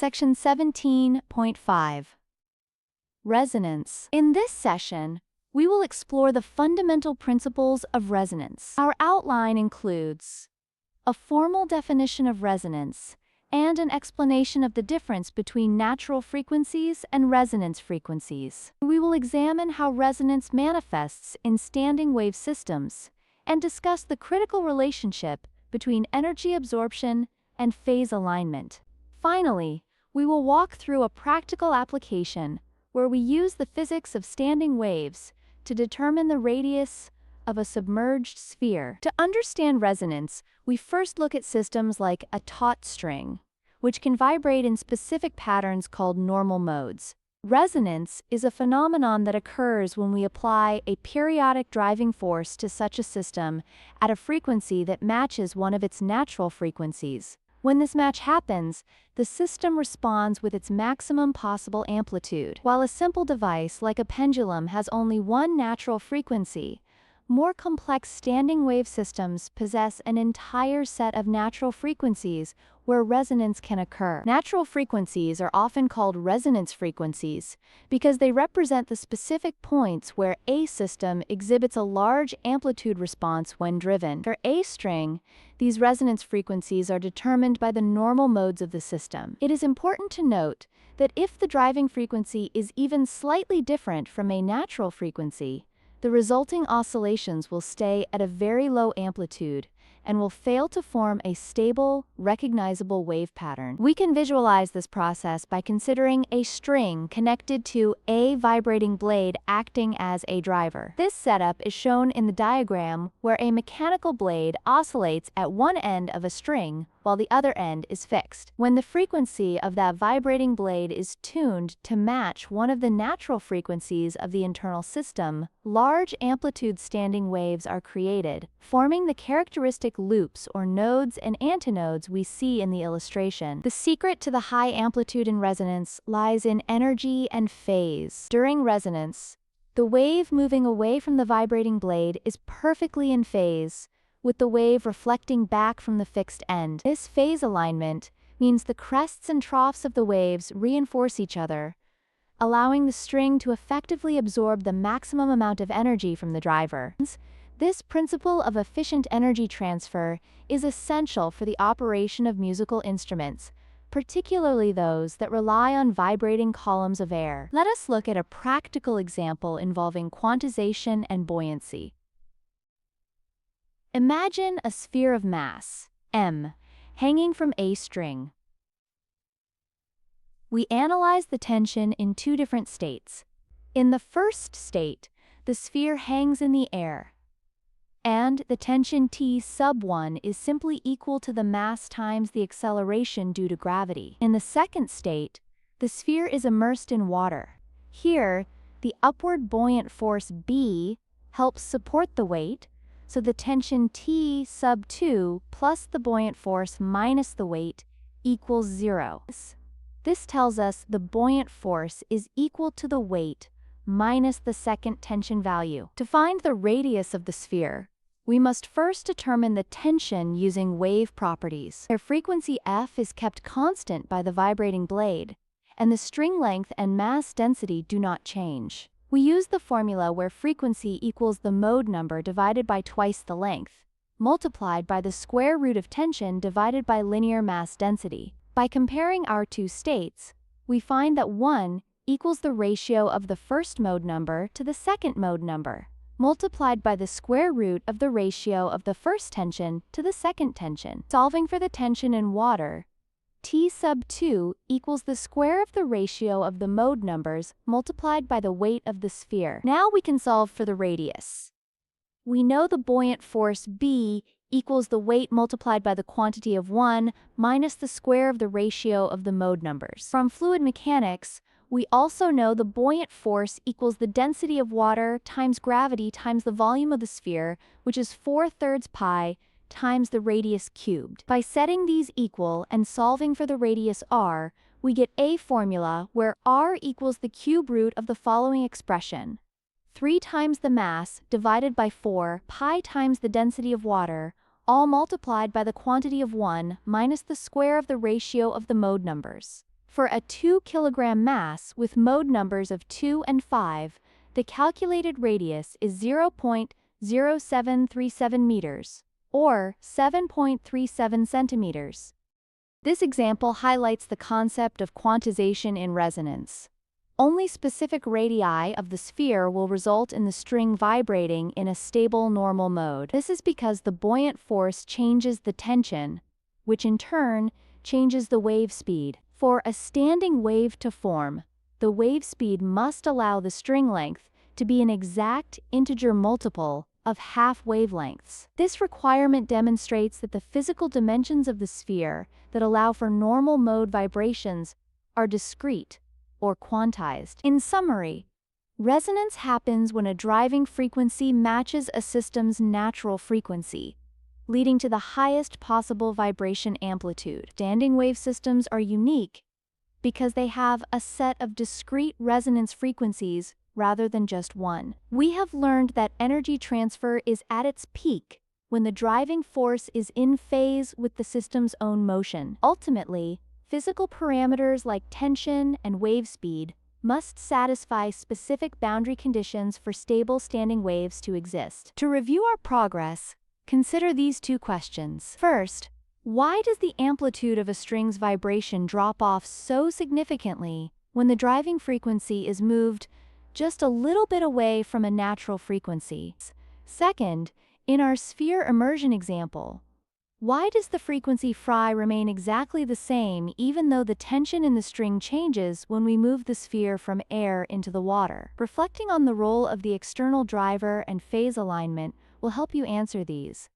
Section 17.5. Resonance. In this session, we will explore the fundamental principles of resonance. Our outline includes a formal definition of resonance and an explanation of the difference between natural frequencies and resonance frequencies. We will examine how resonance manifests in standing wave systems and discuss the critical relationship between energy absorption and phase alignment. Finally, we will walk through a practical application where we use the physics of standing waves to determine the radius of a submerged sphere. To understand resonance, we first look at systems like a taut string, which can vibrate in specific patterns called normal modes. Resonance is a phenomenon that occurs when we apply a periodic driving force to such a system at a frequency that matches one of its natural frequencies. When this match happens, the system responds with its maximum possible amplitude. While a simple device like a pendulum has only one natural frequency, more complex standing wave systems possess an entire set of natural frequencies where resonance can occur. Natural frequencies are often called resonance frequencies because they represent the specific points where a system exhibits a large amplitude response when driven. For a string, these resonance frequencies are determined by the normal modes of the system. It is important to note that if the driving frequency is even slightly different from a natural frequency, the resulting oscillations will stay at a very low amplitude and will fail to form a stable, recognizable wave pattern. We can visualize this process by considering a string connected to a vibrating blade acting as a driver. This setup is shown in the diagram where a mechanical blade oscillates at one end of a string while the other end is fixed. When the frequency of that vibrating blade is tuned to match one of the natural frequencies of the internal system, large amplitude standing waves are created, forming the characteristic loops or nodes and antinodes we see in the illustration. The secret to the high amplitude in resonance lies in energy and phase. During resonance, the wave moving away from the vibrating blade is perfectly in phase, with the wave reflecting back from the fixed end. This phase alignment means the crests and troughs of the waves reinforce each other, allowing the string to effectively absorb the maximum amount of energy from the driver. This principle of efficient energy transfer is essential for the operation of musical instruments, particularly those that rely on vibrating columns of air. Let us look at a practical example involving quantization and buoyancy. Imagine a sphere of mass, m, hanging from a string. We analyze the tension in two different states. In the first state, the sphere hangs in the air, and the tension T sub 1 is simply equal to the mass times the acceleration due to gravity. In the second state, the sphere is immersed in water. Here, the upward buoyant force B helps support the weight, so the tension T sub 2 plus the buoyant force minus the weight equals 0. This tells us the buoyant force is equal to the weight minus the second tension value. To find the radius of the sphere, we must first determine the tension using wave properties. Their frequency F is kept constant by the vibrating blade, and the string length and mass density do not change. We use the formula where frequency equals the mode number divided by twice the length, multiplied by the square root of tension divided by linear mass density. By comparing our two states, we find that 1 equals the ratio of the first mode number to the second mode number, multiplied by the square root of the ratio of the first tension to the second tension. Solving for the tension in water, T sub 2 equals the square of the ratio of the mode numbers multiplied by the weight of the sphere. Now we can solve for the radius. We know the buoyant force B equals the weight multiplied by the quantity of 1 minus the square of the ratio of the mode numbers. From fluid mechanics, we also know the buoyant force equals the density of water times gravity times the volume of the sphere, which is 4/3 pi times the radius cubed. By setting these equal and solving for the radius r, we get a formula where r equals the cube root of the following expression: 3 times the mass divided by 4 pi times the density of water, all multiplied by the quantity of 1 minus the square of the ratio of the mode numbers. For a 2 kilogram mass with mode numbers of 2 and 5, the calculated radius is 0.0737 meters, or 7.37 centimeters. This example highlights the concept of quantization in resonance. Only specific radii of the sphere will result in the string vibrating in a stable normal mode. This is because the buoyant force changes the tension, which in turn changes the wave speed. For a standing wave to form, the wave speed must allow the string length to be an exact integer multiple of half wavelengths. This requirement demonstrates that the physical dimensions of the sphere that allow for normal mode vibrations are discrete or quantized. In summary, resonance happens when a driving frequency matches a system's natural frequency, leading to the highest possible vibration amplitude. Standing wave systems are unique because they have a set of discrete resonance frequencies rather than just one. We have learned that energy transfer is at its peak when the driving force is in phase with the system's own motion. Ultimately, physical parameters like tension and wave speed must satisfy specific boundary conditions for stable standing waves to exist. To review our progress, consider these two questions. First, why does the amplitude of a string's vibration drop off so significantly when the driving frequency is moved just a little bit away from a natural frequency? Second, in our sphere immersion example, why does the frequency phi remain exactly the same even though the tension in the string changes when we move the sphere from air into the water? Reflecting on the role of the external driver and phase alignment will help you answer these.